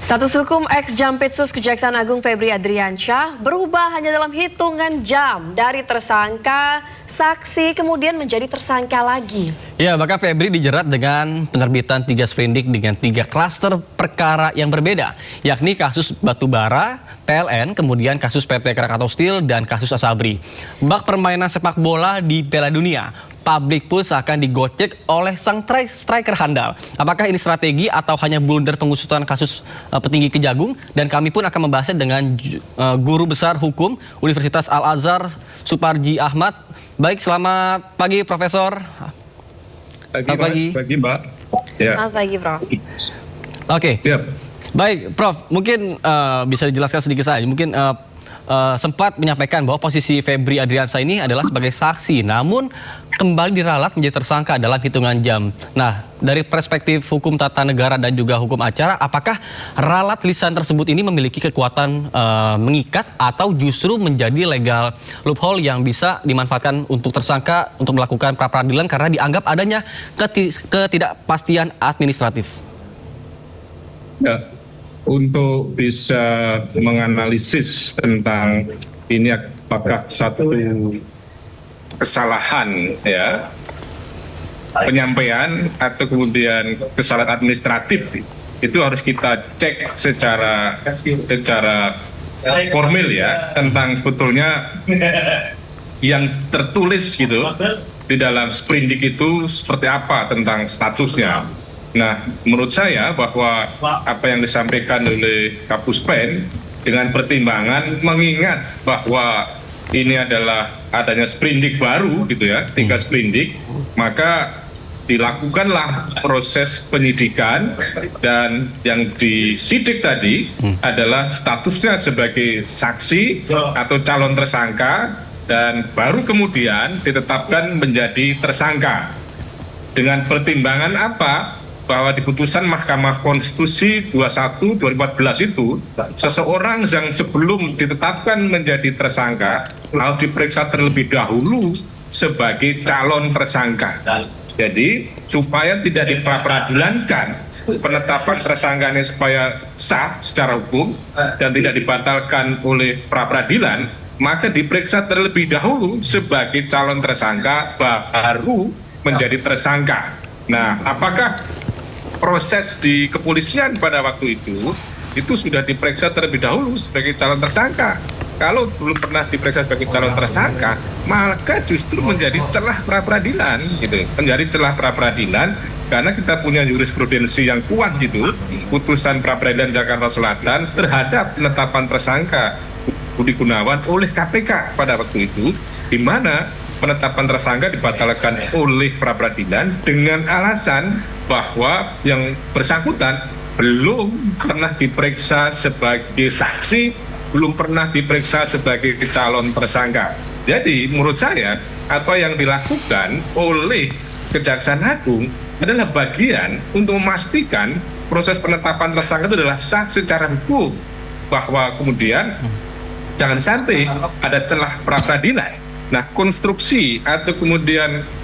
Status hukum ex-Jampitsus Kejaksaan Agung Febri Adriansyah berubah hanya dalam hitungan jam dari tersangka, saksi kemudian menjadi tersangka lagi. Ya, maka Febri dijerat dengan penerbitan 3 sprindik dengan 3 klaster perkara yang berbeda, yakni kasus batubara, PLN, kemudian kasus PT Krakatau Steel, dan kasus Asabri. Bak permainan sepak bola di Piala Dunia, publik pun seakan digocek oleh sang striker handal. Apakah ini strategi atau hanya blunder pengusutan kasus petinggi Kejagung? Dan kami pun akan membahasnya dengan Guru Besar Hukum Universitas Al-Azhar, Suparji Ahmad. Baik, selamat pagi Profesor. Pagi Mbak. Ya. Selamat pagi Prof. Oke. Siap. Baik Prof, mungkin bisa dijelaskan sedikit saja. Mungkin sempat menyampaikan bahwa posisi Febri Adriansyah ini adalah sebagai saksi, namun kembali diralat menjadi tersangka dalam hitungan jam. Nah, dari perspektif hukum tata negara dan juga hukum acara, apakah ralat lisan tersebut ini memiliki kekuatan mengikat atau justru menjadi legal loophole yang bisa dimanfaatkan untuk tersangka untuk melakukan pra-peradilan karena dianggap adanya ketidakpastian administratif? Ya, untuk bisa menganalisis tentang ini apakah satu kesalahan ya penyampaian atau kemudian kesalahan administratif, itu harus kita cek secara formil ya, tentang sebetulnya yang tertulis gitu di dalam sprindik itu seperti apa tentang statusnya. Nah, menurut saya bahwa apa yang disampaikan oleh Kapus Pen dengan pertimbangan mengingat bahwa ini adalah adanya sprindik baru gitu ya, 3 sprindik, maka dilakukanlah proses penyidikan dan yang disidik tadi adalah statusnya sebagai saksi atau calon tersangka dan baru kemudian ditetapkan menjadi tersangka. Dengan pertimbangan apa? Bahwa di putusan Mahkamah Konstitusi 21/2014 itu, seseorang yang sebelum ditetapkan menjadi tersangka harus diperiksa terlebih dahulu sebagai calon tersangka. Jadi supaya tidak diperadilankan penetapan tersangkanya supaya sah secara hukum dan tidak dibatalkan oleh pra-peradilan, maka diperiksa terlebih dahulu sebagai calon tersangka baru menjadi tersangka. Nah, apakah proses di kepolisian pada waktu itu sudah diperiksa terlebih dahulu sebagai calon tersangka? Kalau belum pernah diperiksa sebagai calon tersangka, maka justru menjadi celah pra-peradilan gitu, menjadi celah pra-peradilan karena kita punya jurisprudensi yang kuat gitu, putusan pra-peradilan Jakarta Selatan terhadap penetapan tersangka Budi Gunawan oleh KPK pada waktu itu, di mana penetapan tersangka dibatalkan oleh pra-peradilan dengan alasan bahwa yang bersangkutan belum pernah diperiksa sebagai saksi, belum pernah diperiksa sebagai calon tersangka. Jadi menurut saya apa yang dilakukan oleh Kejaksaan Agung adalah bagian untuk memastikan proses penetapan tersangka itu adalah sah secara hukum, bahwa kemudian jangan sampai ada celah pra-peradilan. Nah, konstruksi atau kemudian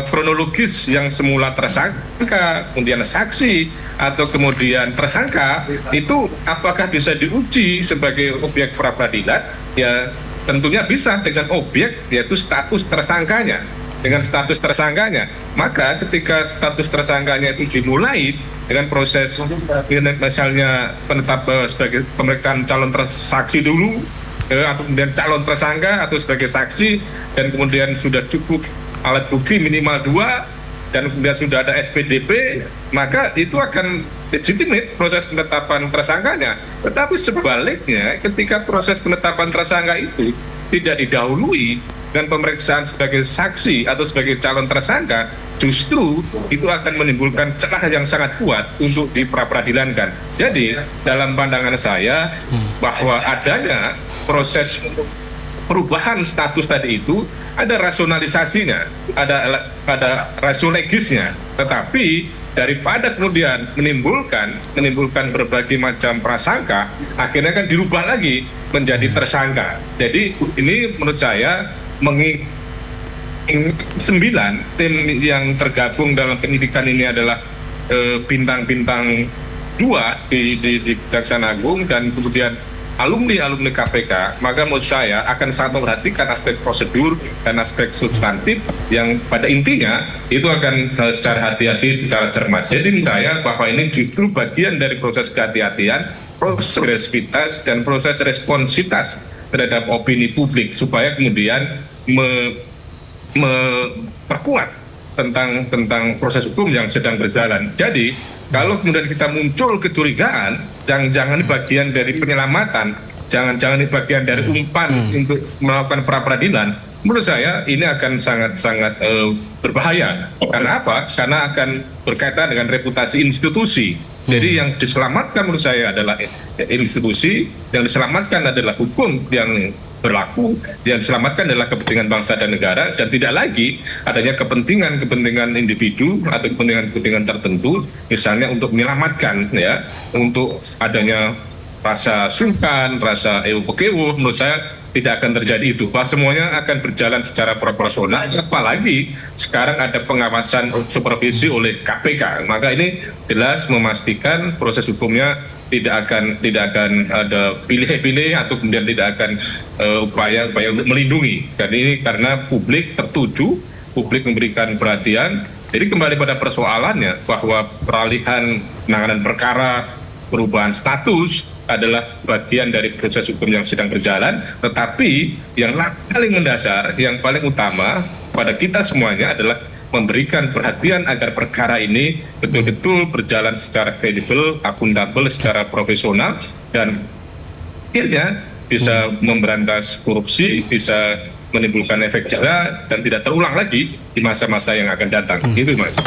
kronologis yang semula tersangka, kemudian saksi, atau kemudian tersangka, itu apakah bisa diuji sebagai objek pra-peradilan? Ya, tentunya bisa dengan objek, yaitu status tersangkanya. Dengan status tersangkanya, maka ketika status tersangkanya itu dimulai dengan proses misalnya sebagai pemeriksaan calon saksi dulu, atau kemudian calon tersangka atau sebagai saksi, dan kemudian sudah cukup alat bukti minimal 2 dan kemudian sudah ada SPDP, maka itu akan legitimate proses penetapan tersangkanya. Tetapi sebaliknya, ketika proses penetapan tersangka itu tidak didahului dengan pemeriksaan sebagai saksi atau sebagai calon tersangka, justru itu akan menimbulkan celah yang sangat kuat untuk dipra-peradilankan. Jadi dalam pandangan saya bahwa adanya proses perubahan status tadi itu ada rasionalisasinya, ada rasio legisnya, tetapi daripada kemudian menimbulkan berbagai macam prasangka, akhirnya kan dirubah lagi menjadi tersangka. Jadi ini menurut saya 9 tim yang tergabung dalam penyidikan ini adalah bintang-bintang dua di Kejaksaan Agung dan kemudian alumni KPK, maka menurut saya akan sangat memperhatikan aspek prosedur dan aspek substantif yang pada intinya itu akan secara hati-hati, secara cermat. Jadi menurut saya bahwa ini justru bagian dari proses kehati-hatian, proses agresivitas dan proses responsivitas terhadap opini publik supaya kemudian memperkuat tentang proses hukum yang sedang berjalan. Jadi kalau kemudian kita muncul kecurigaan, jangan bagian dari penyelamatan, jangan bagian dari umpan untuk melakukan pra-peradilan, menurut saya ini akan sangat berbahaya. Karena apa? Karena akan berkaitan dengan reputasi institusi. Jadi yang diselamatkan menurut saya adalah institusi, yang diselamatkan adalah hukum yang berlaku, yang diselamatkan adalah kepentingan bangsa dan negara, dan tidak lagi adanya kepentingan individu atau kepentingan tertentu, misalnya untuk menyelamatkan, ya, untuk adanya rasa sungkan, rasa ewo-pekewo. Menurut saya tidak akan terjadi itu. Bahwa semuanya akan berjalan secara proporsional, apalagi sekarang ada pengawasan supervisi oleh KPK. Maka ini jelas memastikan proses hukumnya tidak akan ada pilih-pilih atau kemudian tidak akan upaya untuk melindungi. Dan ini karena publik tertuju, publik memberikan perhatian. Jadi kembali pada persoalannya bahwa peralihan penanganan perkara, perubahan status adalah bagian dari proses hukum yang sedang berjalan, tetapi yang paling mendasar, yang paling utama pada kita semuanya adalah memberikan perhatian agar perkara ini betul-betul berjalan secara kredibel, akuntabel, secara profesional, dan akhirnya bisa memberantas korupsi, bisa menimbulkan efek jera, dan tidak terulang lagi di masa-masa yang akan datang. Gitu, Mas.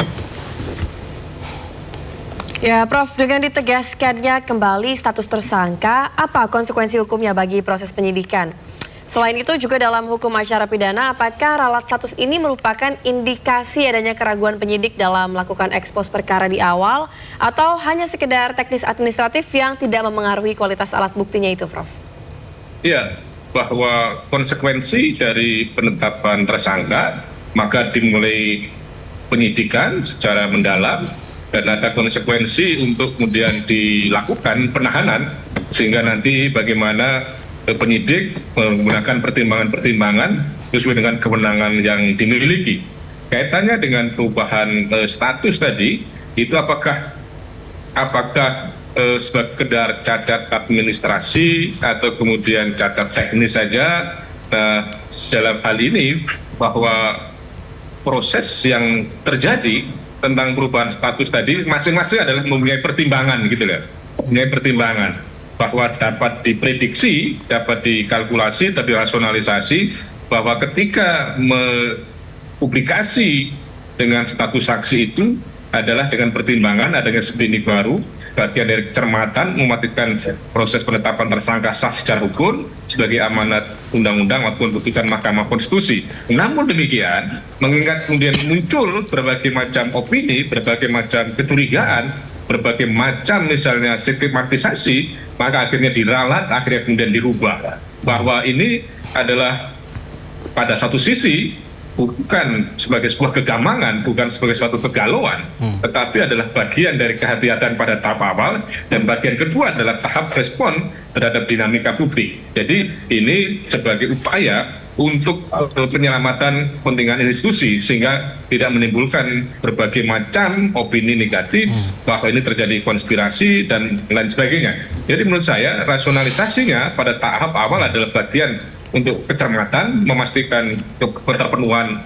Ya, Prof, dengan ditegaskannya kembali status tersangka, apa konsekuensi hukumnya bagi proses penyidikan? Selain itu juga dalam hukum acara pidana, apakah ralat status ini merupakan indikasi adanya keraguan penyidik dalam melakukan ekspos perkara di awal atau hanya sekedar teknis administratif yang tidak memengaruhi kualitas alat buktinya itu, Prof? Ya, bahwa konsekuensi dari penetapan tersangka, maka dimulai penyidikan secara mendalam dan ada konsekuensi untuk kemudian dilakukan penahanan, sehingga nanti bagaimana penyidik menggunakan pertimbangan-pertimbangan sesuai dengan kewenangan yang dimiliki. Kaitannya dengan perubahan status tadi, itu apakah sekedar cacat administrasi atau kemudian cacat teknis saja? Nah, dalam hal ini bahwa proses yang terjadi tentang perubahan status tadi masing-masing adalah mempunyai pertimbangan gitu ya, mempunyai pertimbangan bahwa dapat diprediksi, dapat dikalkulasi, dapat dirasionalisasi bahwa ketika publikasi dengan status saksi itu adalah dengan pertimbangan adanya sprindik baru, bagian dari kecermatan mematikan proses penetapan tersangka sah secara hukum sebagai amanat undang-undang maupun putusan Mahkamah Konstitusi. Namun demikian, mengingat kemudian muncul berbagai macam opini, berbagai macam kecurigaan, berbagai macam misalnya sistematisasi, maka akhirnya diralat, akhirnya kemudian dirubah. Bahwa ini adalah pada satu sisi bukan sebagai sebuah kegamangan, bukan sebagai suatu kegalauan, tetapi adalah bagian dari kehati-hatian pada tahap awal, dan bagian kedua adalah tahap respon terhadap dinamika publik. Jadi ini sebagai upaya untuk penyelamatan kepentingan institusi sehingga tidak menimbulkan berbagai macam opini negatif bahwa ini terjadi konspirasi dan lain sebagainya. Jadi menurut saya rasionalisasinya pada tahap awal adalah bagian untuk kecermatan, memastikan keterpenuhan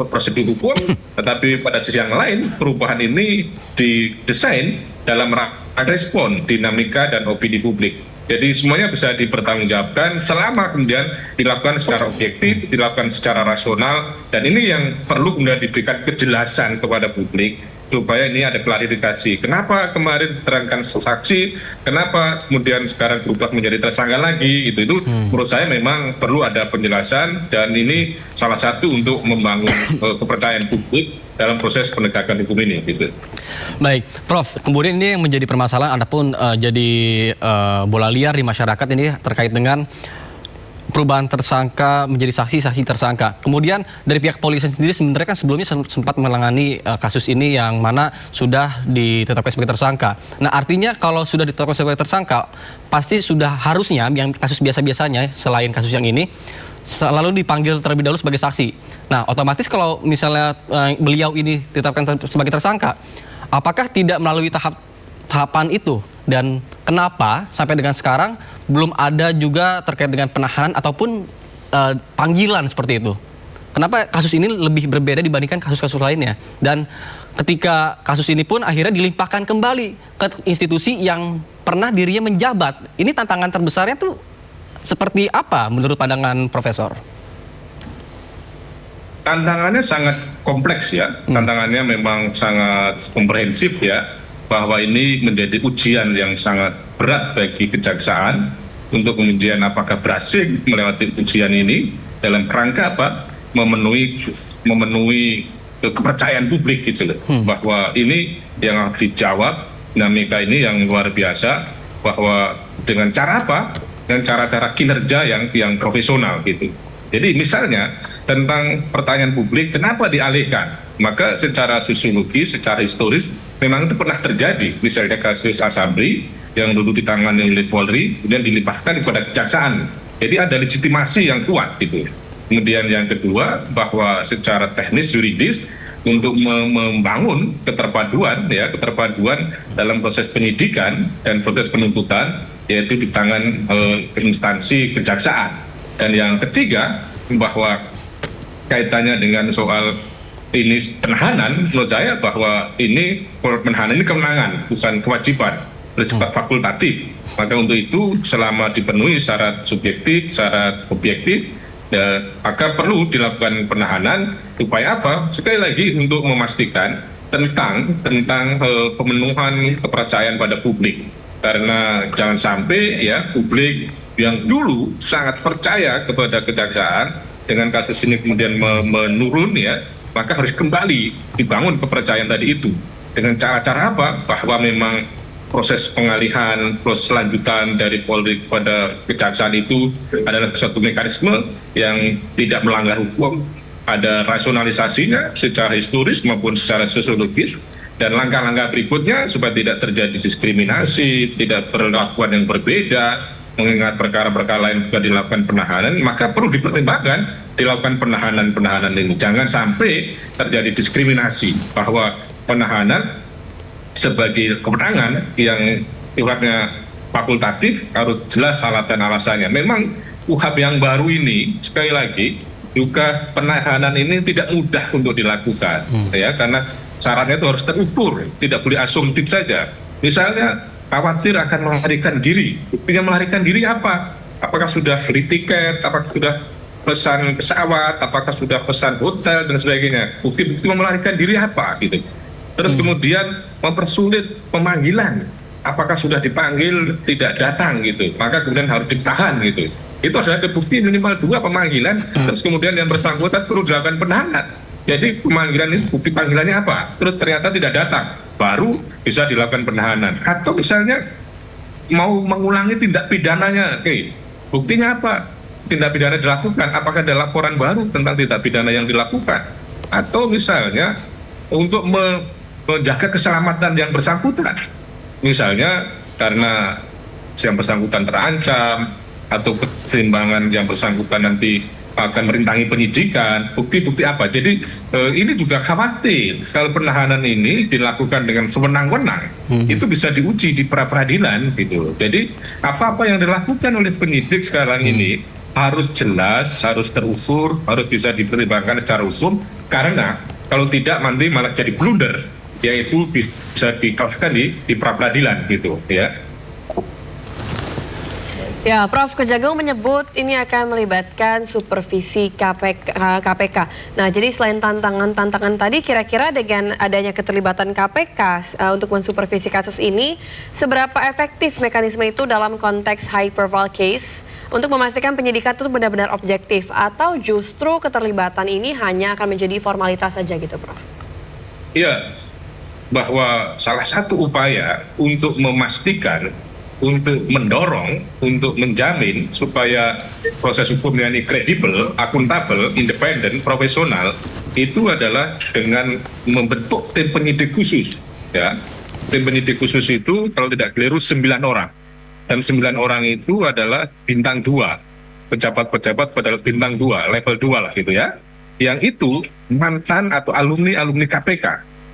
prosedur hukum, tetapi pada sisi yang lain perubahan ini didesain dalam respon dinamika dan opini publik. Jadi semuanya bisa dipertanggungjawabkan selama kemudian dilakukan secara objektif, dilakukan secara rasional, dan ini yang perlu kemudian diberikan kejelasan kepada publik supaya ini ada klarifikasi. Kenapa kemarin diterangkan saksi, kenapa kemudian sekarang berubah menjadi tersangka lagi, itu menurut saya memang perlu ada penjelasan, dan ini salah satu untuk membangun kepercayaan publik dalam proses penegakan hukum ini. Gitu. Baik, Prof. Kemudian ini yang menjadi permasalahan, adapun jadi bola liar di masyarakat ini terkait dengan perubahan tersangka menjadi saksi tersangka. Kemudian dari pihak kepolisian sendiri sebenarnya kan sebelumnya sempat menangani kasus ini yang mana sudah ditetapkan sebagai tersangka. Nah, artinya kalau sudah ditetapkan sebagai tersangka, pasti sudah harusnya yang kasus biasa-biasanya selain kasus yang ini selalu dipanggil terlebih dahulu sebagai saksi. Nah, otomatis kalau misalnya beliau ini ditetapkan sebagai tersangka, apakah tidak melalui tahapan itu? Dan kenapa sampai dengan sekarang belum ada juga terkait dengan penahanan ataupun panggilan seperti itu? Kenapa kasus ini lebih berbeda dibandingkan kasus-kasus lainnya? Dan ketika kasus ini pun akhirnya dilimpahkan kembali ke institusi yang pernah dirinya menjabat. Ini tantangan terbesarnya tuh seperti apa menurut pandangan Profesor? Tantangannya sangat kompleks ya, tantangannya memang sangat komprehensif ya, bahwa ini menjadi ujian yang sangat berat bagi kejaksaan untuk kemudian apakah berhasil melewati ujian ini dalam rangka apa? Memenuhi kepercayaan publik gitu loh, bahwa ini yang harus dijawab, dinamika ini yang luar biasa, bahwa dengan cara apa? Dengan cara-cara kinerja yang profesional gitu. Jadi misalnya tentang pertanyaan publik kenapa dialihkan, maka secara sosiologis, secara historis memang itu pernah terjadi. Misalnya kasus Asabri yang dulu ditangani oleh Polri kemudian dilimpahkan kepada kejaksaan. Jadi ada legitimasi yang kuat gitu. Kemudian yang kedua, bahwa secara teknis yuridis untuk membangun keterpaduan dalam proses penyidikan dan proses penuntutan, yaitu di tangan instansi kejaksaan. Dan yang ketiga, bahwa kaitannya dengan soal ini penahanan, menurut saya bahwa ini penahanan ini kewenangan, bukan kewajiban, bersifat fakultatif. Maka untuk itu selama dipenuhi syarat subjektif, syarat objektif, maka perlu dilakukan penahanan. Supaya apa? Sekali lagi untuk memastikan tentang pemenuhan kepercayaan pada publik. Karena jangan sampai ya publik yang dulu sangat percaya kepada kejaksaan dengan kasus ini kemudian menurun ya, maka harus kembali dibangun kepercayaan tadi itu dengan cara-cara apa? Bahwa memang proses pengalihan, proses lanjutan dari Polri kepada kejaksaan itu adalah suatu mekanisme yang tidak melanggar hukum, ada rasionalisasinya secara historis maupun secara sosiologis, dan langkah-langkah berikutnya supaya tidak terjadi diskriminasi, tidak perlakuan yang berbeda, mengingat perkara-perkara lain juga dilakukan penahanan, maka perlu dipertimbangkan dilakukan penahanan ini. Jangan sampai terjadi diskriminasi, bahwa penahanan sebagai kewenangan yang sifatnya fakultatif harus jelas alasan alasannya. Memang UHAP yang baru ini sekali lagi juga penahanan ini tidak mudah untuk dilakukan, ya, karena syaratnya itu harus terukur, tidak boleh asumtif saja. Misalnya khawatir akan melarikan diri. Buktinya melarikan diri apa? Apakah sudah beli tiket? Apakah sudah pesan pesawat? Apakah sudah pesan hotel dan sebagainya? Bukti melarikan diri apa? Gitu. Terus kemudian mempersulit pemanggilan. Apakah sudah dipanggil tidak datang gitu? Maka kemudian harus ditahan gitu. Itu adalah bukti minimal 2 pemanggilan. Terus kemudian yang bersangkutan perlu dilakukan penahanan. Jadi pemanggilan itu bukti panggilannya apa? Terus ternyata tidak datang, baru bisa dilakukan penahanan. Atau misalnya mau mengulangi tindak pidananya, buktinya apa? Tindak pidana dilakukan, apakah ada laporan baru tentang tindak pidana yang dilakukan? Atau misalnya untuk menjaga keselamatan yang bersangkutan, misalnya karena yang bersangkutan terancam, atau keseimbangan yang bersangkutan nanti akan merintangi penyidikan, bukti-bukti apa. Jadi ini juga khawatir kalau penahanan ini dilakukan dengan sewenang-wenang, itu bisa diuji di pra-peradilan gitu. Jadi apa-apa yang dilakukan oleh penyidik sekarang ini harus jelas, harus terukur, harus bisa dipertimbangkan secara hukum, karena kalau tidak nanti malah jadi blunder, yaitu bisa dikalahkan di pra-peradilan gitu ya. Ya, Prof. Kejagung menyebut ini akan melibatkan supervisi KPK. Nah, jadi selain tantangan tadi, kira-kira dengan adanya keterlibatan KPK untuk mensupervisi kasus ini, seberapa efektif mekanisme itu dalam konteks high profile case untuk memastikan penyidikan itu benar-benar objektif, atau justru keterlibatan ini hanya akan menjadi formalitas saja gitu, Prof? Iya, bahwa salah satu upaya untuk memastikan untuk mendorong, untuk menjamin supaya proses hukumnya ini kredibel, akuntabel, independen, profesional, itu adalah dengan membentuk tim penyidik khusus. Ya, tim penyidik khusus itu kalau tidak keliru 9 orang, dan 9 orang itu adalah bintang 2, pejabat-pejabat pada bintang 2, level 2 lah gitu ya, yang itu mantan atau alumni KPK,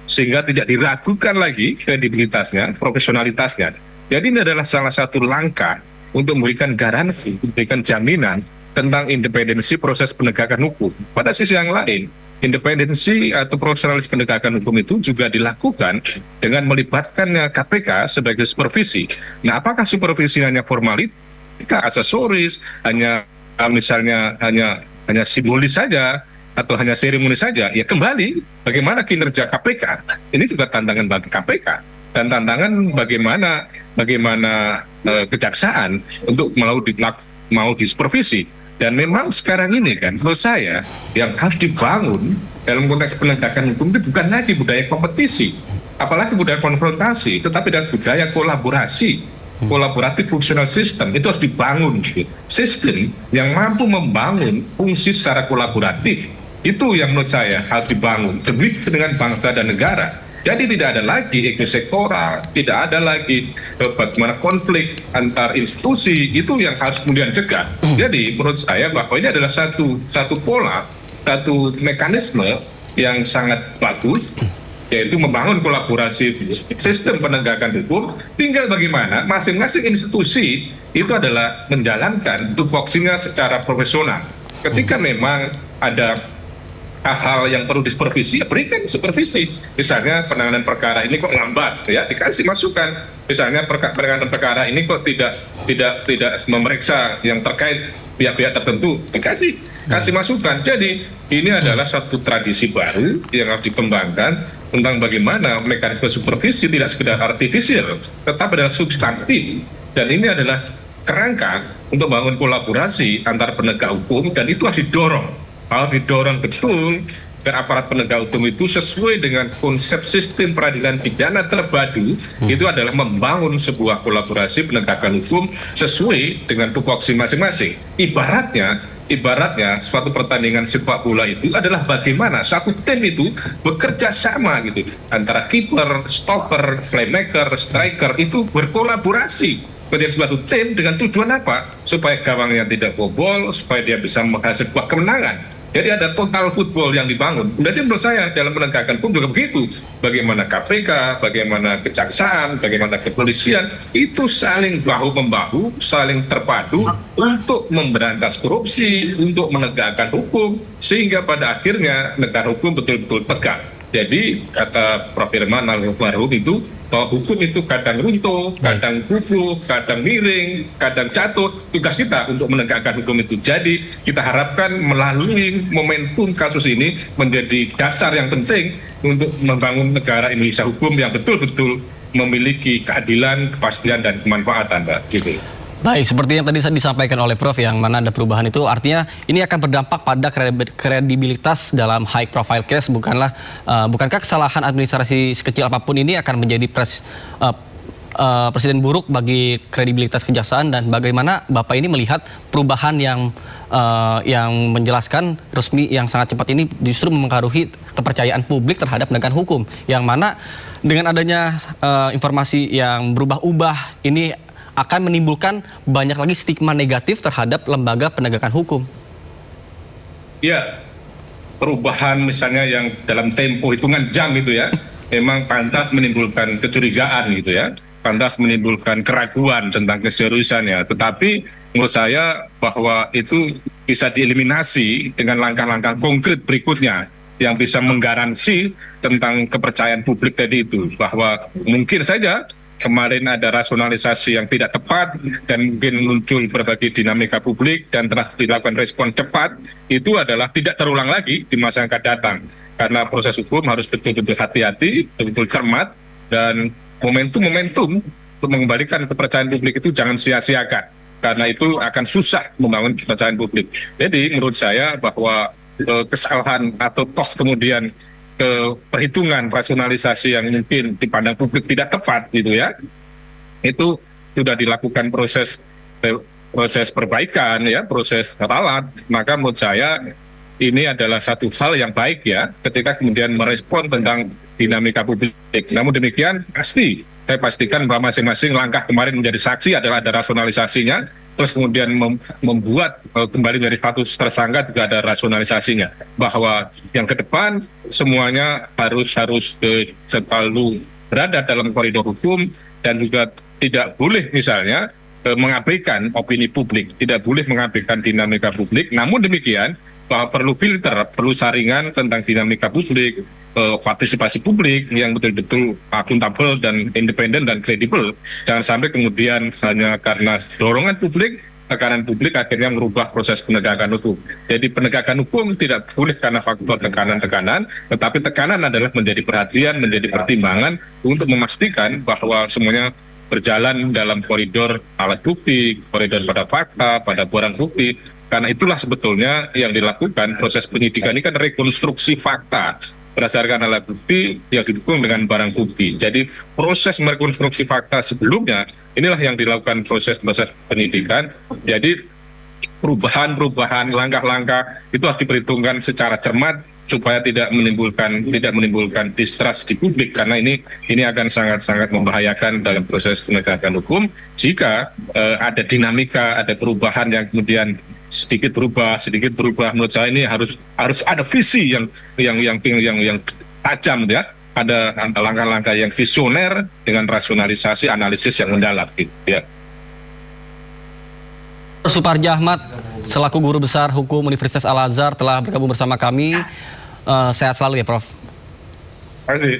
sehingga tidak diragukan lagi kredibilitasnya, profesionalitasnya. Jadi ini adalah salah satu langkah untuk memberikan garansi, memberikan jaminan tentang independensi proses penegakan hukum. Pada sisi yang lain, independensi atau profesionalis penegakan hukum itu juga dilakukan dengan melibatkan KPK sebagai supervisi. Nah, apakah supervisi hanya formalita, aksesoris, hanya misalnya hanya simbolis saja, atau hanya seremoni saja? Ya kembali, bagaimana kinerja KPK? Ini juga tantangan bagi KPK. Dan tantangan bagaimana kejaksaan untuk mau disupervisi. Dan memang sekarang ini kan, menurut saya yang harus dibangun dalam konteks penegakan hukum itu bukan lagi budaya kompetisi, apalagi budaya konfrontasi, tetapi dan budaya kolaborasi, kolaboratif fungsional sistem itu harus dibangun. Sistem yang mampu membangun fungsi secara kolaboratif, itu yang menurut saya harus dibangun demi dengan bangsa dan negara. Jadi tidak ada lagi ego sektoral, tidak ada lagi bagaimana konflik antar institusi, itu yang harus kemudian cegah. Jadi menurut saya bahwa ini adalah satu pola, satu mekanisme yang sangat bagus, yaitu membangun kolaborasi sistem penegakan hukum. Tinggal bagaimana masing-masing institusi itu adalah menjalankan tupoksinya secara profesional. Ketika memang ada hal-hal yang perlu disupervisi, ya berikan supervisi. Misalnya penanganan perkara ini kok lambat, ya dikasih masukan. Misalnya penanganan perkara ini kok tidak memeriksa yang terkait pihak-pihak tertentu, dikasih masukan. Jadi ini adalah satu tradisi baru yang harus dikembangkan tentang bagaimana mekanisme supervisi tidak sekedar artifisial, tetapi adalah substantif. Dan ini adalah kerangka untuk membangun kolaborasi antar penegak hukum, dan itu harus didorong betul agar aparat penegak hukum itu sesuai dengan konsep sistem peradilan pidana terpadu. Itu adalah membangun sebuah kolaborasi penegakan hukum sesuai dengan tupoksi masing-masing. Ibaratnya suatu pertandingan sepak bola itu adalah bagaimana satu tim itu bekerja sama gitu, antara kiper, stopper, playmaker, striker itu berkolaborasi menjadi suatu tim dengan tujuan apa? Supaya gawangnya tidak bobol, supaya dia bisa menghasilkan sebuah kemenangan. Jadi ada total football yang dibangun. Jadi menurut saya dalam penegakan hukum juga begitu. Bagaimana KPK, bagaimana kejaksaan, bagaimana kepolisian itu saling bahu-membahu, saling terpadu untuk memberantas korupsi, untuk menegakkan hukum, sehingga pada akhirnya negara hukum betul-betul tegak. Jadi kata Prof. Firman almarhum itu, bahwa hukum itu kadang runtuh, kadang kukuh, kadang miring, kadang jatuh. Tugas kita untuk menegakkan hukum itu. Jadi kita harapkan melalui momentum kasus ini menjadi dasar yang penting untuk membangun negara Indonesia hukum yang betul-betul memiliki keadilan, kepastian, dan kemanfaatan, Mbak. Gitu. Baik, seperti yang tadi disampaikan oleh Prof, yang mana ada perubahan itu artinya ini akan berdampak pada kredibilitas dalam high profile case. Bukankah kesalahan administrasi sekecil apapun ini akan menjadi presiden buruk bagi kredibilitas kejaksaan, dan bagaimana Bapak ini melihat perubahan yang menjelaskan resmi yang sangat cepat ini justru mempengaruhi kepercayaan publik terhadap penegakan hukum, yang mana dengan adanya informasi yang berubah-ubah ini akan menimbulkan banyak lagi stigma negatif terhadap lembaga penegakan hukum. Ya, perubahan misalnya yang dalam tempo hitungan jam itu ya, memang pantas menimbulkan kecurigaan gitu ya, pantas menimbulkan keraguan tentang keseriusannya. Tetapi menurut saya bahwa itu bisa dieliminasi dengan langkah-langkah konkret berikutnya yang bisa menggaransi tentang kepercayaan publik tadi itu, bahwa mungkin saja kemarin ada rasionalisasi yang tidak tepat dan mungkin muncul berbagai dinamika publik dan telah dilakukan respon cepat, itu adalah tidak terulang lagi di masa yang akan datang. Karena proses hukum harus betul-betul hati-hati, betul-betul cermat, dan momentum-momentum untuk mengembalikan kepercayaan publik itu jangan sia-siakan. Karena itu akan susah membangun kepercayaan publik. Jadi menurut saya bahwa kesalahan atau toh kemudian ke perhitungan rasionalisasi yang mungkin dipandang publik tidak tepat gitu ya, itu sudah dilakukan proses perbaikan ya, proses ralat, maka menurut saya ini adalah satu hal yang baik ya ketika kemudian merespon tentang dinamika publik. Namun demikian pasti saya pastikan bahwa masing-masing langkah kemarin menjadi saksi adalah ada rasionalisasinya, terus kemudian membuat kembali dari status tersangka juga ada rasionalisasinya, bahwa yang ke depan semuanya harus selalu berada dalam koridor hukum dan juga tidak boleh misalnya mengabaikan opini publik, tidak boleh mengabaikan dinamika publik. Namun demikian bahwa perlu filter, perlu saringan tentang dinamika publik, partisipasi publik yang betul-betul akuntabel dan independen dan kredibel. Jangan sampai kemudian hanya karena dorongan publik, tekanan publik akhirnya merubah proses penegakan hukum. Jadi penegakan hukum tidak boleh karena faktor tekanan-tekanan, tetapi tekanan adalah menjadi perhatian, menjadi pertimbangan untuk memastikan bahwa semuanya berjalan dalam koridor alat bukti, koridor pada fakta, pada barang bukti. Karena itulah sebetulnya yang dilakukan proses penyidikan ini kan rekonstruksi fakta berdasarkan alat bukti yang didukung dengan barang bukti. Jadi proses merekonstruksi fakta sebelumnya inilah yang dilakukan proses penyidikan. Jadi perubahan-perubahan, langkah-langkah itu harus diperhitungkan secara cermat supaya tidak menimbulkan distrust di publik, karena ini akan sangat-sangat membahayakan dalam proses penegakan hukum jika ada dinamika, ada perubahan yang kemudian sedikit berubah. Menurut saya ini harus ada visi yang tajam ya, ada langkah-langkah yang visioner dengan rasionalisasi analisis yang mendalam gitu ya. Suparji Ahmad selaku Guru Besar Hukum Universitas Al-Azhar telah bergabung bersama kami. Sehat selalu ya, Prof. Terima kasih.